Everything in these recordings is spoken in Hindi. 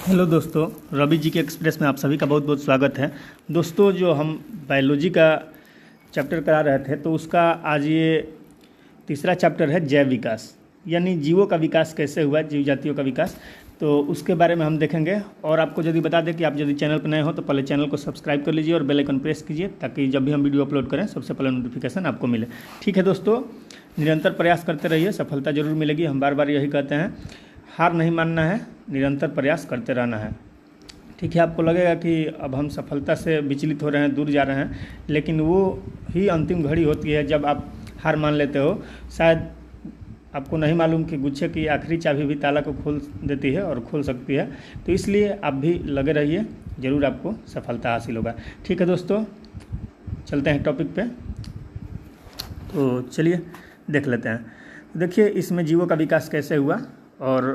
हेलो दोस्तों, रवि जी के एक्सप्रेस में आप सभी का बहुत बहुत स्वागत है। दोस्तों, जो हम बायोलॉजी का चैप्टर करा रहे थे तो उसका आज ये तीसरा चैप्टर है जैव विकास, यानी जीवों का विकास कैसे हुआ, जीव जातियों का विकास। तो उसके बारे में हम देखेंगे। और आपको यदि बता दें कि आप यदि चैनल पर नए हो तो पहले चैनल को सब्सक्राइब कर लीजिए और बेल आइकन प्रेस कीजिए ताकि जब भी हम वीडियो अपलोड करें सबसे पहले नोटिफिकेशन आपको मिले। ठीक है दोस्तों, निरंतर प्रयास करते रहिए, सफलता जरूर मिलेगी। हम बार बार यही कहते हैं, हार नहीं मानना है, निरंतर प्रयास करते रहना है। ठीक है, आपको लगेगा कि अब हम सफलता से विचलित हो रहे हैं, दूर जा रहे हैं, लेकिन वो ही अंतिम घड़ी होती है जब आप हार मान लेते हो। शायद आपको नहीं मालूम कि गुच्छे की आखिरी चाबी भी ताला को खोल देती है और खोल सकती है। तो इसलिए आप भी लगे रहिए, ज़रूर आपको सफलता हासिल होगा। ठीक है दोस्तों, चलते हैं टॉपिक पे। तो चलिए देख लेते हैं। देखिए, इसमें जीवों का विकास कैसे हुआ और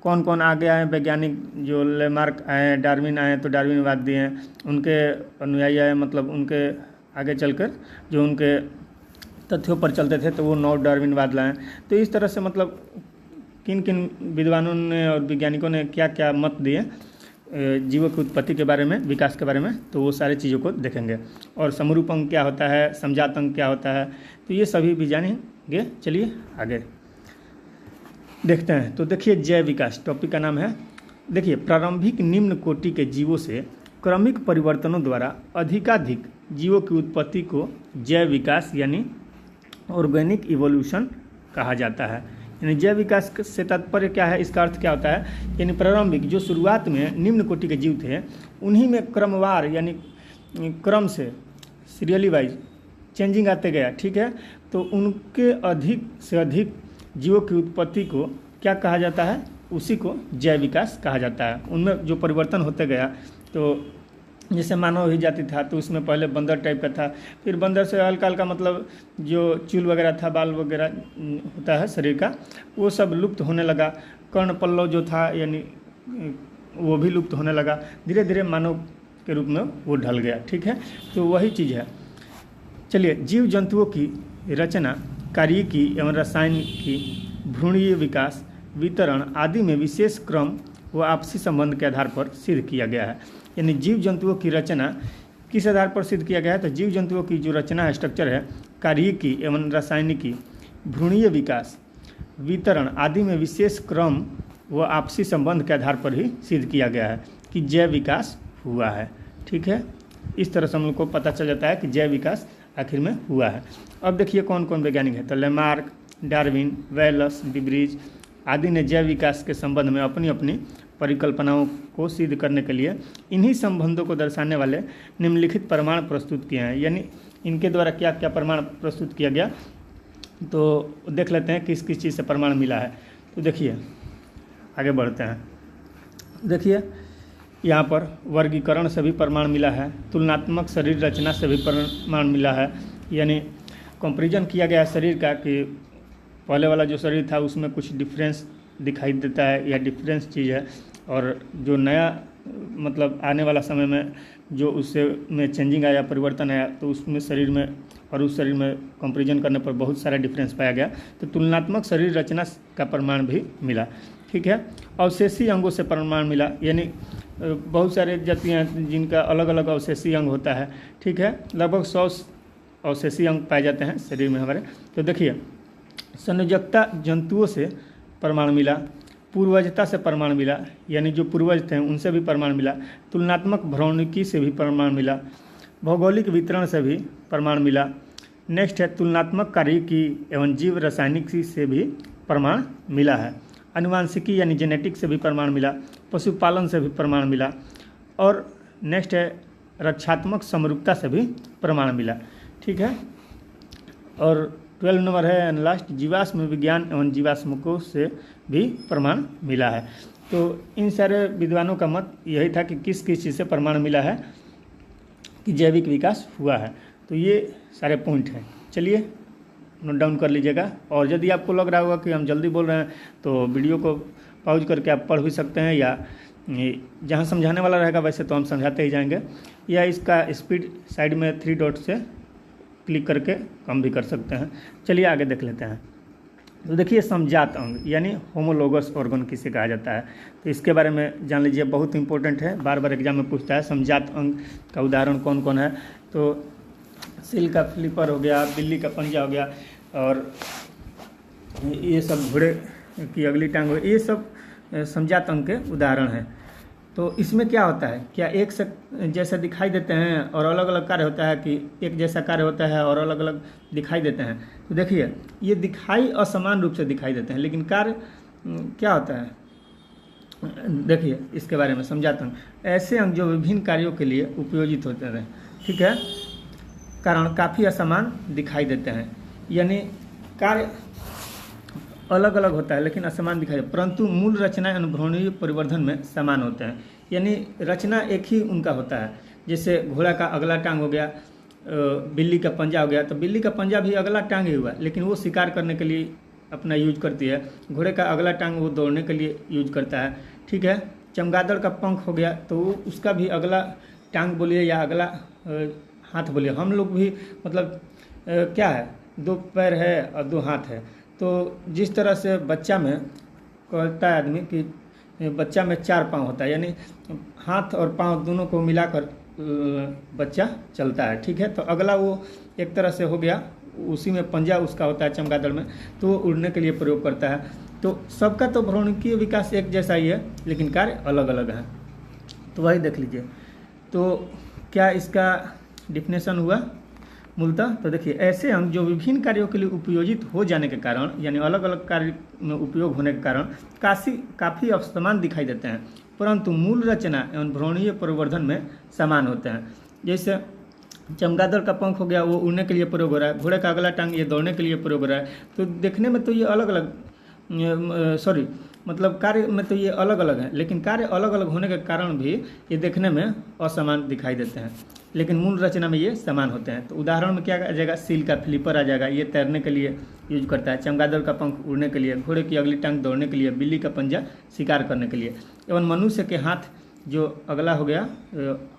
कौन कौन आगे आए वैज्ञानिक। जो लेमार्क आए, डार्विन आए तो डार्विनवाद दिए, उनके अनुयायी आए, मतलब उनके आगे चलकर जो उनके तथ्यों पर चलते थे तो वो नौ डार्विनवाद लाए। तो इस तरह से मतलब किन किन विद्वानों ने और वैज्ञानिकों ने क्या क्या मत दिए जीवों की उत्पत्ति के बारे में, विकास के बारे में, तो वो सारी चीज़ों को देखेंगे। और समरूप अंग क्या होता है, समजात अंग क्या होता है, तो ये सभी भी जानेंगे। चलिए आगे देखते हैं। तो देखिए, जैव विकास टॉपिक का नाम है। देखिए, प्रारंभिक निम्न कोटि के जीवों से क्रमिक परिवर्तनों द्वारा अधिकाधिक जीवों की उत्पत्ति को जैव विकास यानी ऑर्गेनिक इवोल्यूशन कहा जाता है। यानी जैव विकास से तात्पर्य क्या है, इसका अर्थ क्या होता है, यानी प्रारंभिक जो शुरुआत में निम्न कोटि के जीव थे उन्हीं में क्रमवार यानी क्रम से सीरियली वाइज चेंजिंग आते गया। ठीक है, तो उनके अधिक से अधिक जीवों की उत्पत्ति को क्या कहा जाता है, उसी को जैव विकास कहा जाता है। उनमें जो परिवर्तन होते गया, तो जैसे मानव ही जाति था तो उसमें पहले बंदर टाइप का था, फिर बंदर से हल्का हल्का मतलब जो चूल वगैरह था, बाल वगैरह होता है शरीर का, वो सब लुप्त होने लगा। कर्ण पल्लव जो था यानी वो भी लुप्त होने लगा। धीरे धीरे मानव के रूप में वो ढल गया। ठीक है, तो वही चीज़ है। चलिए, जीव जंतुओं की रचना, कार्यकी एवं रासायनिकी, भ्रूणीय विकास, वितरण आदि में विशेष क्रम व आपसी संबंध के आधार पर सिद्ध किया गया है। यानी जीव जंतुओं की रचना किस आधार पर सिद्ध किया गया है, तो जीव जंतुओं की जो रचना है, स्ट्रक्चर है, कार्यकी एवं रासायनिकी, भ्रूणीय विकास, वितरण आदि में विशेष क्रम व आपसी संबंध के आधार पर ही सिद्ध किया गया है कि जैव विकास हुआ है। ठीक है, इस तरह से हम लोग को पता चल जाता है कि जैव विकास आखिर में हुआ है। अब देखिए कौन कौन वैज्ञानिक है, तो लेमार्क, डार्विन, वेलस, डिब्रीज आदि ने जैव विकास के संबंध में अपनी अपनी परिकल्पनाओं को सिद्ध करने के लिए इन्हीं संबंधों को दर्शाने वाले निम्नलिखित प्रमाण प्रस्तुत किए हैं। यानी इनके द्वारा क्या क्या प्रमाण प्रस्तुत किया गया, तो देख लेते हैं किस किस चीज़ से प्रमाण मिला है। तो देखिए आगे बढ़ते हैं। देखिए, यहाँ पर वर्गीकरण से भी प्रमाण मिला है, तुलनात्मक शरीर रचना से भी प्रमाण मिला है। यानी कंपैरिजन किया गया है शरीर का कि पहले वाला जो शरीर था उसमें कुछ डिफरेंस दिखाई देता है या डिफरेंस चीज़ है, और जो नया मतलब आने वाला समय में जो उससे में चेंजिंग आया, परिवर्तन आया, तो उसमें शरीर में और उस शरीर में कंपैरिजन करने पर बहुत सारा डिफरेंस पाया गया। तो तुलनात्मक शरीर रचना का प्रमाण भी मिला। ठीक है, अवशेषी अंगों से प्रमाण मिला, यानी बहुत सारे जातियाँ जिनका अलग अलग अवशेषी अंग होता है। ठीक है, लगभग 100 अवशेषी अंग पाए जाते हैं शरीर में हमारे। तो देखिए, संयोजकता जंतुओं से प्रमाण मिला, पूर्वजता से प्रमाण मिला, यानी जो पूर्वज थे उनसे भी प्रमाण मिला, तुलनात्मक भ्रौणिकी से भी प्रमाण मिला, भौगोलिक वितरण से भी प्रमाण मिला। नेक्स्ट है तुलनात्मक कार्यकी एवं जीव रासायनिकी से भी प्रमाण मिला है, आनुवांशिकी यानी जेनेटिक से भी प्रमाण मिला, पशुपालन से भी प्रमाण मिला, और नेक्स्ट है रक्षात्मक समरूपता से भी प्रमाण मिला। ठीक है, और 12 नंबर है एंड लास्ट, जीवाश्म विज्ञान एवं जीवाश्मकों से भी प्रमाण मिला है। तो इन सारे विद्वानों का मत यही था कि किस किस चीज़ से प्रमाण मिला है कि जैविक विकास हुआ है। तो ये सारे पॉइंट हैं, चलिए नोट डाउन कर लीजिएगा। और यदि आपको लग रहा होगा कि हम जल्दी बोल रहे हैं तो वीडियो को पॉज करके आप पढ़ भी सकते हैं, या जहाँ समझाने वाला रहेगा वैसे तो हम समझाते ही जाएंगे, या इसका स्पीड साइड में 3 डॉट से क्लिक करके कम भी कर सकते हैं। चलिए आगे देख लेते हैं। तो देखिए समजात अंग यानी होमोलोगस ऑर्गन किसे कहा जाता है, तो इसके बारे में जान लीजिए, बहुत इंपॉर्टेंट है, बार बार एग्जाम में पूछता है। समजात अंग का उदाहरण कौन कौन है, तो सील का फ्लिपर हो गया, बिल्ली का पंजा हो गया, और ये सब घोड़े की अगली टांग हो गई, ये सब समजात अंग के उदाहरण हैं। तो इसमें क्या होता है, क्या एक से जैसे दिखाई देते हैं और अलग अलग कार्य होता है, कि एक जैसा कार्य होता है और अलग अलग दिखाई देते हैं। तो देखिए ये दिखाई असमान रूप से दिखाई देते हैं, लेकिन कार्य क्या होता है, देखिए इसके बारे में समझाता हूँ। ऐसे अंग जो विभिन्न कार्यों के लिए उपयोजित होते हैं, ठीक है, कारण काफ़ी असमान दिखाई देते हैं, यानी कार्य अलग अलग होता है लेकिन असमान दिखाई दे, परंतु मूल रचना अनुभवनीय परिवर्धन में समान होते हैं, यानी रचना एक ही उनका होता है। जैसे घोड़ा का अगला टांग हो गया, बिल्ली का पंजा हो गया, तो बिल्ली का पंजा भी अगला टांग ही हुआ, लेकिन वो शिकार करने के लिए अपना यूज करती है। घोड़े का अगला टांग वो दौड़ने के लिए यूज करता है, ठीक है। चमगादड़ का पंख हो गया, तो वो उसका भी अगला टांग बोलिए या अगला हाथ बोलिए। हम लोग भी मतलब क्या है, 2 पैर है और 2 हाथ है, तो जिस तरह से बच्चा में कहता है आदमी कि बच्चा में 4 पाँव होता है, यानी हाथ और पाँव दोनों को मिलाकर बच्चा चलता है, ठीक है। तो अगला वो एक तरह से हो गया, उसी में पंजा उसका होता है चमगादड़ में, तो वो उड़ने के लिए प्रयोग करता है। तो सबका तो भ्रूणकीय विकास एक जैसा ही है, लेकिन कार्य अलग अलग है, तो वही देख लीजिए। तो क्या इसका डिफिनेशन हुआ मूलतः, तो देखिए ऐसे अंग जो विभिन्न कार्यों के लिए उपयोजित हो जाने के कारण, यानी अलग अलग कार्य में उपयोग होने के कारण काफ़ी असमान दिखाई देते हैं, परंतु मूल रचना एवं भ्रूणीय परिवर्धन में समान होते हैं। जैसे चमगादड़ का पंख हो गया, वो उड़ने के लिए प्रयोग हो रहा है, घोड़े का अगला टांग ये दौड़ने के लिए प्रयोग हो रहा है। तो देखने में तो ये अलग अलग मतलब कार्य में तो ये अलग अलग हैं, लेकिन कार्य अलग अलग होने के कारण भी ये देखने में असमान दिखाई देते हैं, लेकिन मूल रचना में ये समान होते हैं। तो उदाहरण में क्या आ जाएगा, सील का फ्लिपर आ जाएगा, ये तैरने के लिए यूज करता है। चमगादड़ का पंख उड़ने के लिए, घोड़े की अगली टांग दौड़ने के लिए, बिल्ली का पंजा शिकार करने के लिए, एवं मनुष्य के हाथ जो अगला हो गया,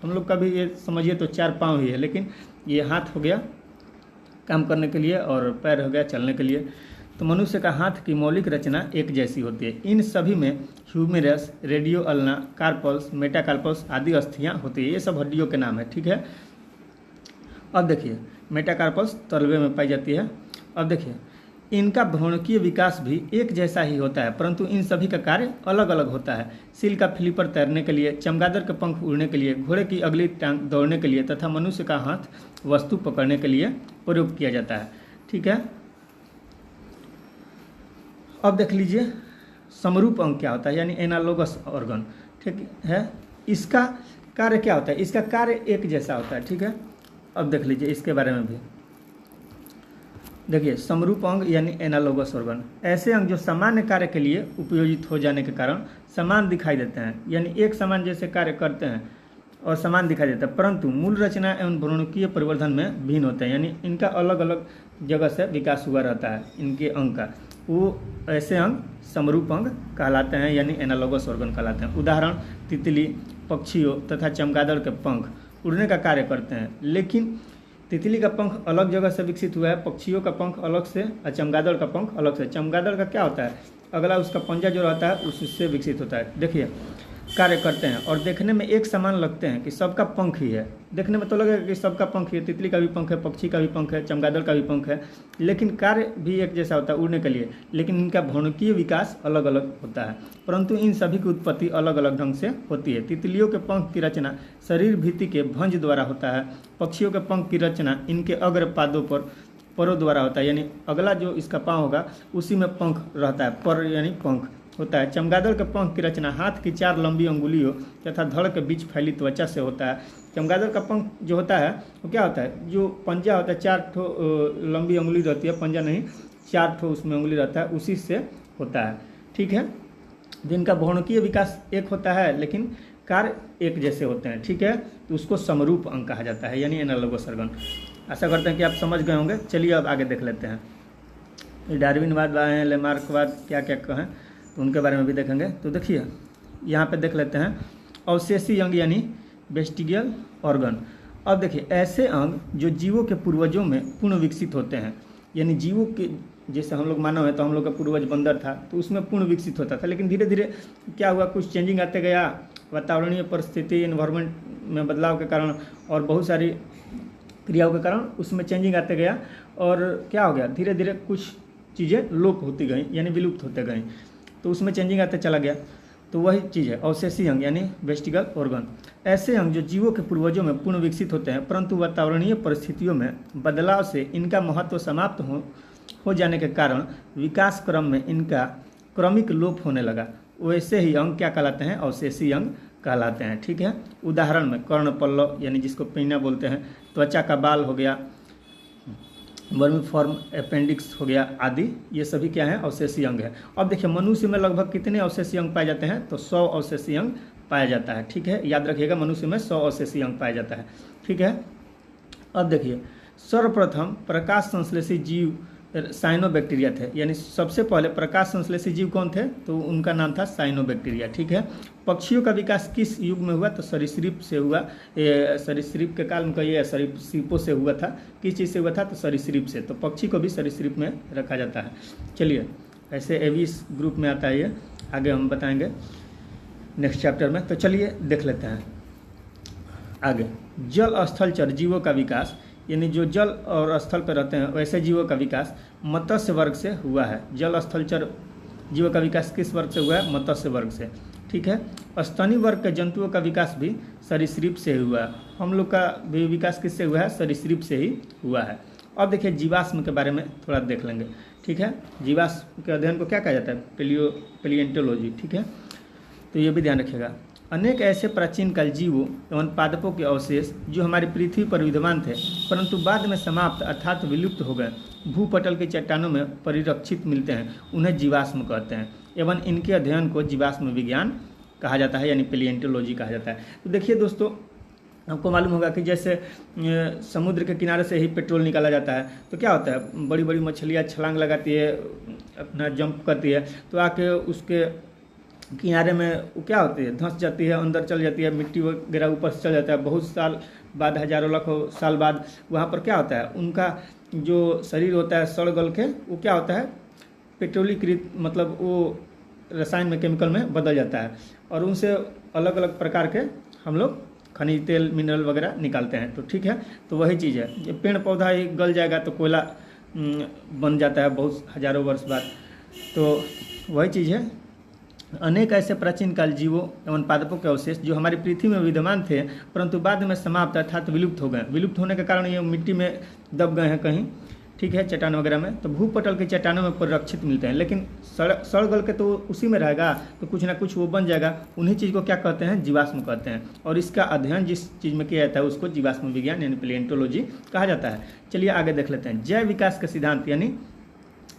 हम लोग का भी ये समझिए तो 4 पाँव ही है, लेकिन ये हाथ हो गया काम करने के लिए और पैर हो गया चलने के लिए। तो मनुष्य का हाथ की मौलिक रचना एक जैसी होती है। इन सभी में ह्यूमेरस, रेडियो अल्ना, कार्पल्स, मेटाकार्पल्स आदि अस्थियां होती है। ये सब हड्डियों के नाम है, ठीक है। अब देखिए मेटाकार्पल्स तलवे में पाई जाती है। अब देखिए इनका भ्रूणकीय विकास भी एक जैसा ही होता है, परंतु इन सभी का कार्य अलग अलग होता है। सील का फ्लिपर तैरने के लिए, चमगादड़ के पंख उड़ने के लिए, घोड़े की अगली टांग दौड़ने के लिए तथा मनुष्य का हाथ वस्तु पकड़ने के लिए प्रयोग किया जाता है, ठीक है। अब देख लीजिए समरूप अंग क्या होता है, यानी एनालोगस ऑर्गन, ठीक है। इसका कार्य क्या होता है, इसका कार्य एक जैसा होता है, ठीक है। अब देख लीजिए इसके बारे में भी देखिए, समरूप अंग यानी एनालोगस ऑर्गन, ऐसे अंग जो सामान्य कार्य के लिए उपयोजित हो जाने के कारण समान दिखाई देते हैं, यानी एक समान जैसे कार्य करते हैं और समान दिखाई देता है, परंतु मूल रचना एवं भ्रूणकीय परिवर्धन में भिन्न होते हैं, यानी इनका अलग अलग जगह से विकास हुआ रहता है इनके अंग का। वो ऐसे अंग समरूप अंग कहलाते हैं, यानी एनालोगस ऑर्गन कहलाते हैं। उदाहरण तितली, पक्षियों तथा चमगादड़ के पंख उड़ने का कार्य करते हैं, लेकिन तितली का पंख अलग जगह से विकसित हुआ है, पक्षियों का पंख अलग से और चमगादड़ का पंख अलग से। चमगादड़ का क्या होता है, अगला उसका पंजा जो रहता है उससे विकसित होता है। देखिए कार्य करते हैं और देखने में एक समान लगते हैं कि सबका पंख ही है, देखने में तो लगेगा कि सबका पंख ही है, तितली का भी पंख है, पक्षी का भी पंख है, चमगादड़ का भी पंख है, लेकिन कार्य भी एक जैसा होता है उड़ने के लिए, लेकिन इनका भ्रूणकीय विकास अलग अलग होता है, परंतु इन सभी की उत्पत्ति अलग अलग ढंग से होती है। तितलियों के पंख की रचना शरीर भित्ति के भंज द्वारा होता है, पक्षियों के पंख की रचना इनके अग्र पादों पर परों द्वारा होता है, यानी अगला जो इसका पाँव होगा उसी में पंख रहता है, पर यानी पंख होता है। चमगादड़ के पंख की रचना हाथ की 4 लंबी अंगुलियों तथा धड़ के बीच फैली त्वचा से होता है। चमगादड़ का पंख जो होता है वो क्या होता है, जो पंजा होता है 4 ठो लंबी अंगुली रहती है, पंजा नहीं 4 ठो उसमें अंगुली रहता है, उसी से होता है, ठीक है। जिनका भ्रूणकीय विकास एक होता है लेकिन कार्य एक जैसे होते हैं, ठीक है, तो उसको समरूप अंग कहा जाता है, यानी एनालोगस ऑर्गन। आशा करते हैं कि आप समझ गए होंगे। चलिए अब आगे देख लेते हैं। डार्विनवाद हैं, लेमार्कवाद क्या क्या कहें तो उनके बारे में भी देखेंगे। तो देखिए यहाँ पे देख लेते हैं अवशेषी अंग यानी वेस्टिगियल ऑर्गन। अब देखिए ऐसे अंग जो जीवों के पूर्वजों में पूर्ण विकसित होते हैं, यानी जीवों के जैसे हम लोग मानव है तो हम लोग का पूर्वज बंदर था, तो उसमें पूर्ण विकसित होता था। लेकिन धीरे धीरे क्या हुआ, कुछ चेंजिंग आते गया, वातावरणीय परिस्थिति इन्वायरमेंट में बदलाव के कारण और बहुत सारी क्रियाओं के कारण उसमें चेंजिंग आते गया, और क्या हो गया, धीरे धीरे कुछ चीज़ें लोप होती गई यानी विलुप्त होते गई, तो उसमें चेंजिंग आते चला गया। तो वही चीज़ है अवशेषी अंग यानी वेस्टिगल ऑर्गन। ऐसे अंग जो जीवों के पूर्वजों में पूर्ण विकसित होते हैं, परंतु वातावरणीय परिस्थितियों में बदलाव से इनका महत्व समाप्त हो जाने के कारण विकास क्रम में इनका क्रमिक लोप होने लगा। वैसे ही अंग क्या कहलाते हैं, अवशेषी अंग कहलाते हैं। ठीक है, उदाहरण में कर्ण पल्लव यानी जिसको पिन्ना बोलते हैं, त्वचा का बाल हो गया, वर्मीफॉर्म अपेंडिक्स हो गया आदि, ये सभी क्या है, अवशेषी अंग है। अब देखिए मनुष्य में लगभग कितने अवशेषी अंग पाए जाते हैं, तो 100 अवशेषी अंग पाया जाता है। ठीक है, याद रखिएगा मनुष्य में 100 अवशेषी अंग पाया जाता है। ठीक है, अब देखिए सर्वप्रथम प्रकाश संश्लेषी जीव साइनोबैक्टीरिया थे, यानी सबसे पहले प्रकाश संश्लेषी जीव कौन थे, तो उनका नाम था साइनोबैक्टीरिया। ठीक है, पक्षियों का विकास किस युग में हुआ, तो सरीसृप से हुआ। सरीसृप के काल में कहिए सरीसृपों से हुआ था। किस चीज़ से हुआ था, तो सरीसृप से। तो पक्षी को भी सरीसृप में रखा जाता है। चलिए, ऐसे एविस ग्रुप में आता है ये, आगे हम बताएंगे नेक्स्ट चैप्टर में। तो चलिए देख लेते हैं आगे। जल स्थलचर जीवों का विकास, यानी जो जल और स्थल पर रहते हैं वैसे जीवों का विकास मत्स्य वर्ग से हुआ है। जल स्थलचर जीवों का विकास किस वर्ग से हुआ है, मत्स्य वर्ग से। ठीक है, स्तनी वर्ग के जंतुओं का विकास भी सरीसृप से हुआ है। हम लोग का भी विकास किससे हुआ है, सरीसृप से ही हुआ है। अब देखिए जीवाश्म के बारे में थोड़ा देख लेंगे। ठीक है, जीवाश्म के अध्ययन को क्या कहा जाता है, पेलियोंटोलॉजी। ठीक है, तो ये भी ध्यान रखिएगा। अनेक ऐसे प्राचीन काल जीवों एवं पादपों के अवशेष जो हमारी पृथ्वी पर विद्यमान थे परंतु बाद में समाप्त अर्थात विलुप्त हो गए, भूपटल की चट्टानों में परिरक्षित मिलते हैं, उन्हें जीवाश्म कहते हैं एवं इनके अध्ययन को जीवाश्म विज्ञान कहा जाता है यानी पेलियोंटोलॉजी कहा जाता है। तो देखिए दोस्तों, आपको मालूम होगा कि जैसे समुद्र के किनारे से ही पेट्रोल निकाला जाता है, तो क्या होता है, बड़ी बड़ी मछलियाँ छलांग लगाती है, अपना जंप करती है, तो आके उसके किनारे में वो क्या होती है, धंस जाती है, अंदर चल जाती है, मिट्टी वगैरह ऊपर से चल जाता है। बहुत साल बाद, हजारों लाखों साल बाद वहाँ पर क्या होता है, उनका जो शरीर होता है सड़ गल के वो क्या होता है, पेट्रोलीकृत, मतलब वो रसायन में, केमिकल में बदल जाता है, और उनसे अलग अलग प्रकार के हम लोग खनिज तेल, मिनरल वगैरह निकालते हैं। तो ठीक है, तो वही चीज़ है, ये पेड़ पौधा ही गल जाएगा तो कोयला बन जाता है बहुत हजारों वर्ष बाद। तो वही चीज़ है। अनेक ऐसे प्राचीन काल जीवों एवं पादपों के अवशेष जो हमारी पृथ्वी में विद्यमान थे परंतु बाद में समाप्त अर्थात विलुप्त हो गए। विलुप्त होने के कारण ये मिट्टी में दब गए हैं कहीं, ठीक है, चट्टान वगैरह में, तो भूपटल की चट्टानों में परिरक्षित मिलते हैं। लेकिन सड़ गल के तो उसी में रहेगा, तो कुछ ना कुछ वो बन जाएगा। उन्हीं चीज़ को क्या कहते हैं, जीवाश्म कहते हैं, और इसका अध्ययन जिस चीज़ में किया जाता है उसको जीवाश्म विज्ञान यानी पेलियोंटोलॉजी कहा जाता है। चलिए आगे देख लेते हैं। जैव विकास का सिद्धांत यानी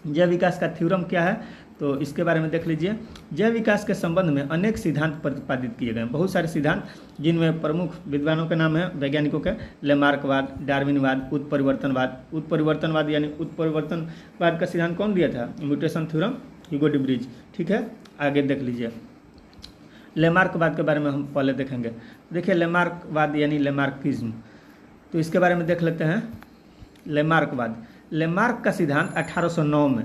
जैव विकास का थ्योरम क्या है, तो इसके बारे में देख लीजिए। जैव विकास के संबंध में अनेक सिद्धांत प्रतिपादित किए गए हैं, बहुत सारे सिद्धांत, जिनमें प्रमुख विद्वानों के नाम है, वैज्ञानिकों के, लेमार्कवाद, डार्विनवाद, उत्परिवर्तनवाद। उत्परिवर्तनवाद यानी उत्परिवर्तनवाद का सिद्धांत कौन दिया था, mutation theorem, Hugo de bridge. ठीक है, आगे देख लीजिए। लेमार्कवाद के बारे में हम पहले देखेंगे। देखिए लेमार्कवाद यानी लेमार्किज्म, तो इसके बारे में देख लेते हैं। लेमार्कवाद, लेमार्क का सिद्धांत 1809 में,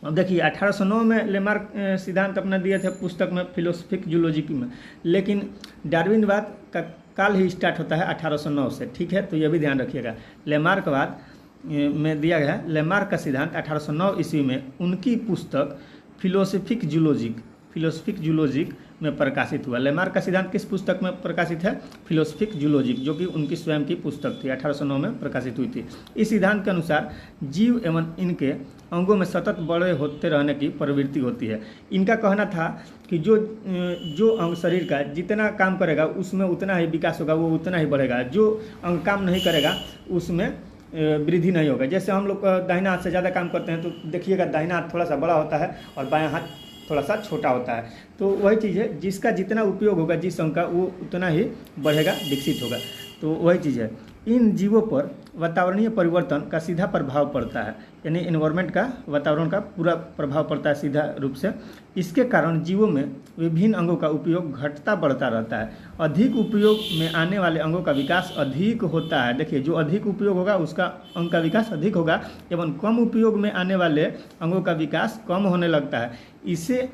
अब देखिए 1809 में लेमार्क सिद्धांत अपना दिए थे पुस्तक में, फिलोसफिक जूलॉजी में, लेकिन डार्विनवाद का काल ही स्टार्ट होता है 1809 से। ठीक है, तो ये भी ध्यान रखिएगा। लेमार्कवाद में दिया गया है, लेमार्क का सिद्धांत 1809 ईस्वी में उनकी पुस्तक फिलोसफिक जूलॉजिक में प्रकाशित हुआ। लेमार्क का सिद्धांत किस पुस्तक में प्रकाशित है, फिलोसफिक जूलॉजिक, जो कि उनकी स्वयं की पुस्तक थी, 1809 में प्रकाशित हुई थी। इस सिद्धांत के अनुसार जीव एवं इनके अंगों में सतत बड़े होते रहने की प्रवृत्ति होती है। इनका कहना था कि जो अंग शरीर का जितना काम करेगा उसमें उतना ही विकास होगा, वो उतना ही बढ़ेगा। जो अंग काम नहीं करेगा उसमें वृद्धि नहीं होगा। जैसे हम लोग दाहिना हाथ से ज़्यादा काम करते हैं तो देखिएगा दाहिना हाथ थोड़ा सा बड़ा होता है और बायां हाथ थोड़ा सा छोटा होता है। तो वही चीज़ है, जिसका जितना उपयोग होगा जिस अंग का, वो उतना ही बढ़ेगा, विकसित होगा। तो वही चीज़ है। इन जीवों पर वातावरणीय परिवर्तन का सीधा प्रभाव पड़ता है। यानी इन्वायरमेंट का, वातावरण का पूरा प्रभाव पड़ता है सीधा रूप से। इसके कारण जीवों में विभिन्न अंगों का उपयोग घटता बढ़ता रहता है। अधिक उपयोग में आने वाले अंगों का विकास अधिक होता है। देखिए, जो अधिक उपयोग होगा उसका अंग का विकास अधिक होगा, एवं कम उपयोग में आने वाले अंगों का विकास कम होने लगता है। इसे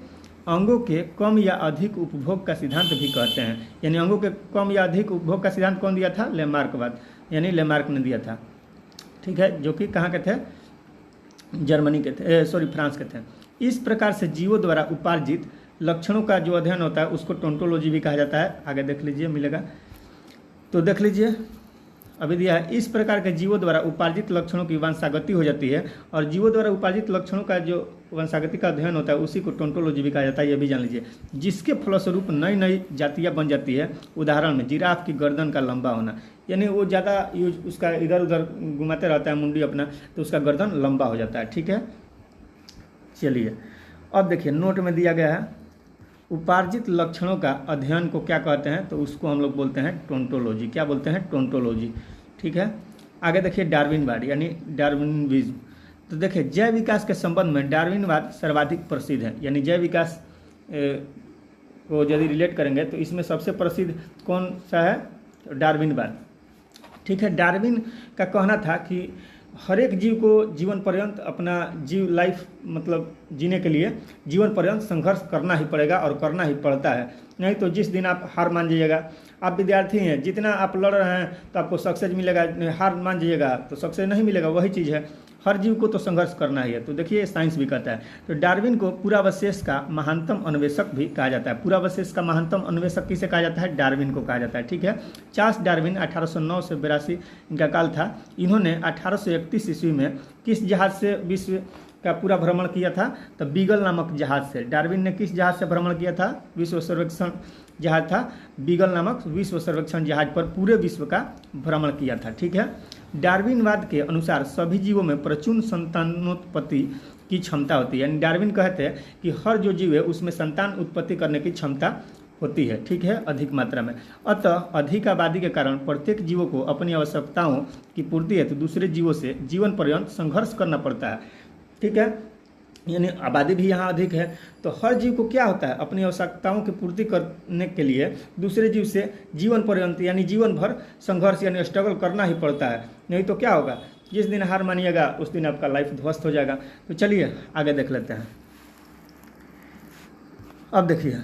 अंगों के कम या अधिक उपभोग का सिद्धांत भी कहते हैं। यानी अंगों के कम या अधिक उपभोग का सिद्धांत कौन दिया था? लेमार्कवाद, यानी लेमार्क ने दिया था। ठीक है, जो कि कहाँ के थे? जर्मनी के थे, फ्रांस के थे। इस प्रकार से जीवों द्वारा उपार्जित लक्षणों का जो अध्ययन होता है उसको टोंटोलॉजी भी कहा जाता है। आगे देख लीजिए, मिलेगा तो देख लीजिए, अभी दिया है। इस प्रकार के जीवों द्वारा उपार्जित लक्षणों की वंशागति हो जाती है, और जीवों द्वारा उपार्जित लक्षणों का जो वंशागति का अध्ययन होता है उसी को टोंटोलॉजी भी कहा जाता है, ये भी जान लीजिए। जिसके फलस्वरूप नई नई जातियाँ बन जाती है। उदाहरण में जिराफ की गर्दन का लंबा होना, यानी वो ज़्यादा यूज उसका इधर उधर घुमाते रहता है मुंडी अपना, तो उसका गर्दन लंबा हो जाता है। ठीक है, चलिए अब देखिए नोट में दिया गया है, उपार्जित लक्षणों का अध्ययन को क्या कहते हैं? तो उसको हम लोग बोलते हैं टोंटोलॉजी। क्या बोलते हैं? टोंटोलॉजी। ठीक है, आगे देखिए डार्विनवाद यानी डार्विनिज्म। तो देखिए जैव विकास के संबंध में डार्विनवाद सर्वाधिक प्रसिद्ध है। यानी जैव विकास को यदि रिलेट करेंगे तो इसमें सबसे प्रसिद्ध कौन सा है? डार्विनवाद। ठीक है, डार्विन का कहना था कि हर एक जीव को जीवन पर्यंत अपना लाइफ मतलब जीने के लिए जीवन पर्यंत संघर्ष करना ही पड़ेगा, और करना ही पड़ता है। नहीं तो जिस दिन आप हार मान जाइएगा, आप विद्यार्थी हैं, जितना आप लड़ रहे हैं तो आपको सक्सेस मिलेगा, हार मान जाइएगा तो सक्सेस नहीं मिलेगा। वही चीज़ है, हर जीव को तो संघर्ष करना ही है। तो देखिए साइंस भी कहता है। तो डार्विन को पुरावशेष का महानतम अन्वेषक भी कहा जाता है। पुरावशेष का महानतम अन्वेषक किसे कहा जाता है? डार्विन को कहा जाता है। ठीक है, चार्ल्स डार्विन 1809 से 82 इनका काल था। इन्होंने 1831 ईस्वी में किस जहाज से विश्व का पूरा भ्रमण किया था? तो बीगल नामक जहाज से। डार्विन ने किस जहाज से भ्रमण किया था? विश्व सर्वेक्षण जहाज था बीगल नामक विश्व सर्वेक्षण जहाज पर पूरे विश्व का भ्रमण किया था। ठीक है, डार्विनवाद के अनुसार सभी जीवों में प्रचुर संतानोत्पत्ति की क्षमता होती है। यानी डार्विन कहते हैं कि हर जो जीव है उसमें संतान उत्पत्ति करने की क्षमता होती है। ठीक है, अधिक मात्रा में। अतः अधिक आबादी के कारण प्रत्येक जीवों को अपनी आवश्यकताओं की पूर्ति हेतु दूसरे जीवों से जीवन पर्यंत संघर्ष करना पड़ता है। ठीक है, यानी आबादी भी यहाँ अधिक है, तो हर जीव को क्या होता है? अपनी आवश्यकताओं की पूर्ति करने के लिए दूसरे जीव से जीवन पर्यंत यानी जीवन भर संघर्ष यानी स्ट्रगल करना ही पड़ता है। नहीं तो क्या होगा? जिस दिन हार मानिएगा उस दिन आपका लाइफ ध्वस्त हो जाएगा। तो चलिए आगे देख लेते हैं। अब देखिए,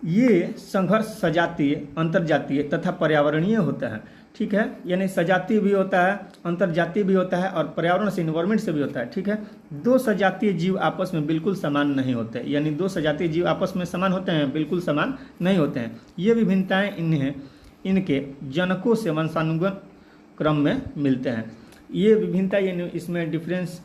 ये संघर्ष सजातीय, अंतर्जातीय तथा पर्यावरणीय होता है। ठीक है, यानी सजातीय भी होता है, अंतर्जातीय भी होता है, और पर्यावरण से इन्वायरमेंट से भी होता है। ठीक है, दो सजातीय जीव आपस में बिल्कुल समान नहीं होते। यानी दो सजातीय जीव आपस में समान होते हैं? बिल्कुल समान नहीं होते हैं। ये विभिन्नताएं इनके जनकों से वंशानुगत क्रम में मिलते हैं। ये विभिन्नता यानी इसमें डिफरेंस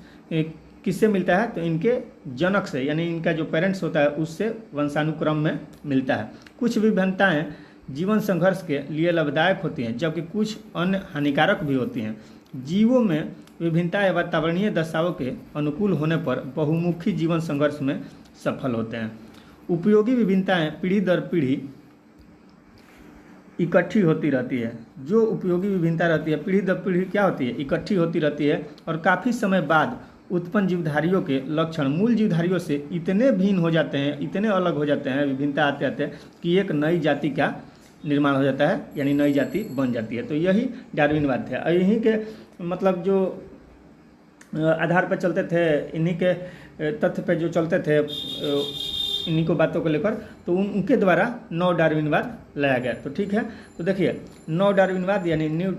किससे मिलता है? तो इनके जनक से, यानी इनका जो पेरेंट्स होता है उससे वंशानुक्रम में मिलता है। कुछ विभिन्नताएं जीवन संघर्ष के लिए लाभदायक होती हैं, जबकि कुछ अन्य हानिकारक भी होती हैं। जीवों में विभिन्नताएं वातावरणीय दशाओं के अनुकूल होने पर बहुमुखी जीवन संघर्ष में सफल होते हैं। उपयोगी विभिन्नताएं पीढ़ी दर पीढ़ी इकट्ठी होती रहती है। जो उपयोगी विभिन्नता रहती है पीढ़ी दर पीढ़ी क्या होती है? इकट्ठी होती रहती है, और काफ़ी समय बाद उत्पन्न जीवधारियों के लक्षण मूल जीवधारियों से इतने भिन्न हो जाते हैं, इतने अलग हो जाते हैं, विभिन्नता आते आते कि एक नई जाति का निर्माण हो जाता है, यानी नई जाति बन जाती है। तो यही डार्विनवाद थे। और यहीं के मतलब जो आधार पर चलते थे, इन्हीं के तथ्य पे जो चलते थे, इन्हीं को बातों को लेकर, तो उनके द्वारा नव डार्विनवाद लाया गया। तो ठीक है, तो देखिए नव डार्विनवाद यानी न्यू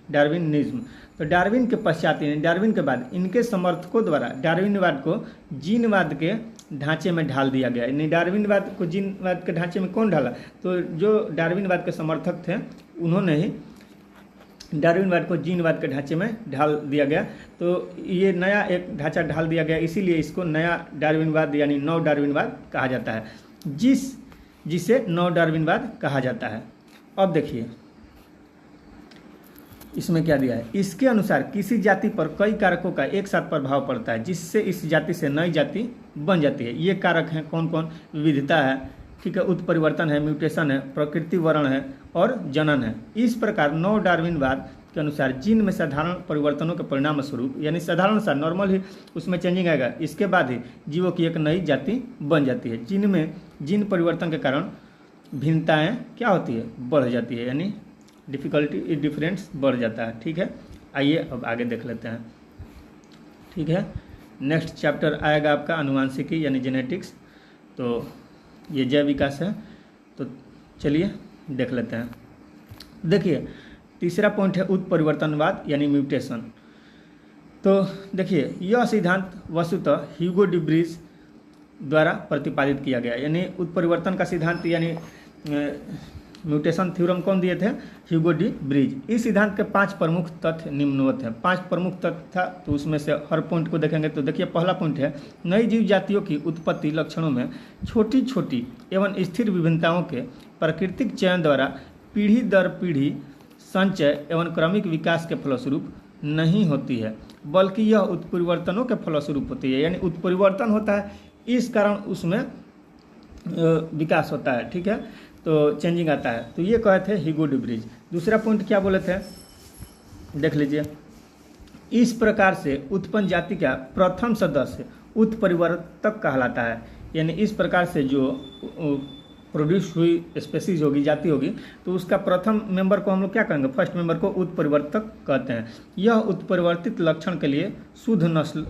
डार्विनिज्म। तो डार्विन के पश्चात यानी डार्विन के बाद इनके समर्थकों द्वारा डार्विनवाद को जीनवाद के ढांचे में ढाल दिया गया। यानी डार्विनवाद को जीनवाद के ढांचे में कौन ढाला? तो जो डार्विनवाद के समर्थक थे उन्होंने ही डार्विनवाद को जीनवाद के ढांचे में ढाल दिया गया। तो ये नया एक ढांचा ढाल दिया गया, इसीलिए इसको नया डार्विनवाद यानी नव डार्विनवाद कहा जाता है, जिसे नव डार्विनवाद कहा जाता है। अब देखिए इसमें क्या दिया है। इसके अनुसार किसी जाति पर कई कारकों का एक साथ प्रभाव पड़ता है, जिससे इस जाति से नई जाति बन जाती है। ये कारक हैं कौन कौन? विविधता है, ठीक है, उत्परिवर्तन है, म्यूटेशन है, प्रकृति वर्ण है और जनन है। इस प्रकार नव डार्विनवाद के अनुसार जीन में साधारण परिवर्तनों के परिणाम स्वरूप, यानी साधारण सा नॉर्मल ही उसमें चेंजिंग आएगा, इसके बाद ही जीवों की एक नई जाति बन जाती है। जीन में जीन परिवर्तन के कारण भिन्नताएं क्या होती है, बढ़ जाती है, यानी डिफिकल्टी डिफरेंस बढ़ जाता है। ठीक है, आइए अब आगे देख लेते हैं। ठीक है, नेक्स्ट चैप्टर आएगा आपका आनुवांशिकी यानी जेनेटिक्स। तो ये जैव विकास है, तो चलिए देख लेते हैं। देखिए तीसरा पॉइंट है उत्परिवर्तनवाद यानी म्यूटेशन। तो देखिए यह सिद्धांत वस्तुतः ह्यूगो डी ब्रीज द्वारा प्रतिपादित किया गया, यानी उत्परिवर्तन का सिद्धांत यानी म्यूटेशन थ्योरम कौन दिए थे, ह्यूगो डी ब्रीज। इस सिद्धांत के 5 प्रमुख तथ्य निम्नवत हैं। 5 प्रमुख तथ्य था, तो उसमें से हर पॉइंट को देखेंगे। तो देखिए पहला पॉइंट है नई जीव जातियों की उत्पत्ति लक्षणों में छोटी छोटी एवं स्थिर विभिन्नताओं के प्राकृतिक चयन द्वारा पीढ़ी दर पीढ़ी संचय एवं क्रमिक विकास के फलस्वरूप नहीं होती है, बल्कि यह उत्परिवर्तनों के फलस्वरूप होती है। यानी उत्परिवर्तन होता है, इस कारण उसमें विकास होता है। ठीक है, तो चेंजिंग आता है। तो ये कहे थे ह्यूगो डी ब्रीज। दूसरा पॉइंट क्या बोले थे, देख लीजिए। इस प्रकार से उत्पन्न जाति का प्रथम सदस्य उत्परिवर्तक कहलाता है। यानी इस प्रकार से जो प्रोड्यूस हुई स्पेसीज होगी, जाति होगी, तो उसका प्रथम मेंबर को हम लोग क्या कहेंगे, फर्स्ट मेंबर को उत्परिवर्तक कहते हैं। यह उत्परिवर्तित लक्षण के लिए शुद्ध नस्ल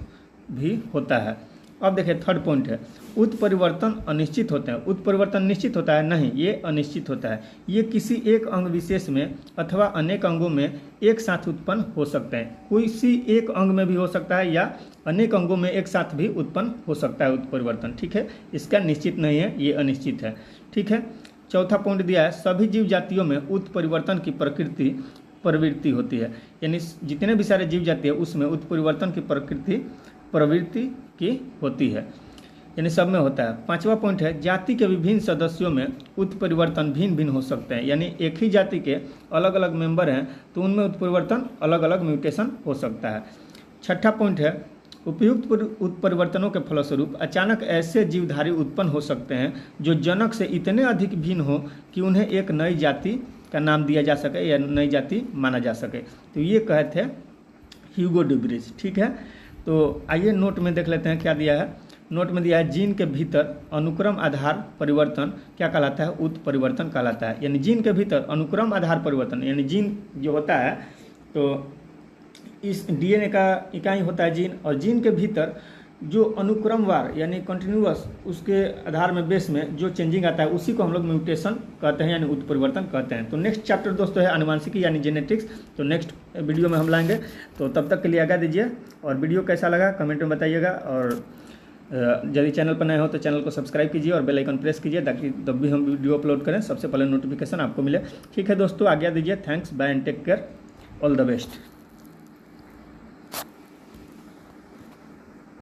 भी होता है। अब देखिए थर्ड पॉइंट है उत्परिवर्तन अनिश्चित होते हैं। उत्परिवर्तन निश्चित होता है नहीं, ये अनिश्चित होता है। ये किसी एक अंग विशेष में अथवा अनेक अंगों में एक साथ उत्पन्न हो सकते हैं। किसी एक अंग में भी हो सकता है या अनेक अंगों में एक साथ भी उत्पन्न हो सकता है उत्परिवर्तन। ठीक है, इसका निश्चित नहीं है, ये अनिश्चित है। ठीक है, चौथा पॉइंट दिया है सभी जीव जातियों में उत्परिवर्तन की प्रवृत्ति होती है। यानी जितने भी सारे जीव जाति है उसमें उत्परिवर्तन की प्रवृत्ति की होती है, यानी सब में होता है। पांचवा पॉइंट है जाति के विभिन्न सदस्यों में उत्परिवर्तन भिन्न भिन्न हो सकते हैं। यानी एक ही जाति के अलग अलग मेंबर हैं तो उनमें उत्परिवर्तन अलग अलग म्यूटेशन हो सकता है। छठा पॉइंट है उपयुक्त उत्परिवर्तनों के फलस्वरूप अचानक ऐसे जीवधारी उत्पन्न हो सकते हैं जो जनक से इतने अधिक भिन्न हो कि उन्हें एक नई जाति का नाम दिया जा सके या नई जाति माना जा सके। तो ये कहे थे ह्यूगो डी ब्रीज। ठीक है, तो आइए नोट में देख लेते हैं क्या दिया है। नोट में दिया है जीन के भीतर अनुक्रम आधार परिवर्तन क्या कहलाता है, उत्परिवर्तन कहलाता है। यानी जीन के भीतर अनुक्रम आधार परिवर्तन, यानी जीन जो होता है तो इस डीएनए का इकाई होता है जीन, और जीन के भीतर जो अनुक्रमवार यानी कंटिन्यूअस उसके आधार में बेस में जो चेंजिंग आता है उसी को हम लोग म्यूटेशन कहते हैं यानी उत्परिवर्तन कहते हैं। तो नेक्स्ट चैप्टर दोस्तों है आनुवांशिकी यानी जेनेटिक्स। तो नेक्स्ट वीडियो में हम लाएंगे। तो तब तक के लिए आज्ञा दीजिए, और वीडियो कैसा लगा कमेंट में बताइएगा, और यदि चैनल पर नए हो तो चैनल को सब्सक्राइब कीजिए और बेल आइकन प्रेस कीजिए ताकि जब भी हम वीडियो अपलोड करें सबसे पहले नोटिफिकेशन आपको मिले। ठीक है दोस्तों, आज्ञा दीजिए। Thanks, bye and take care, all the best.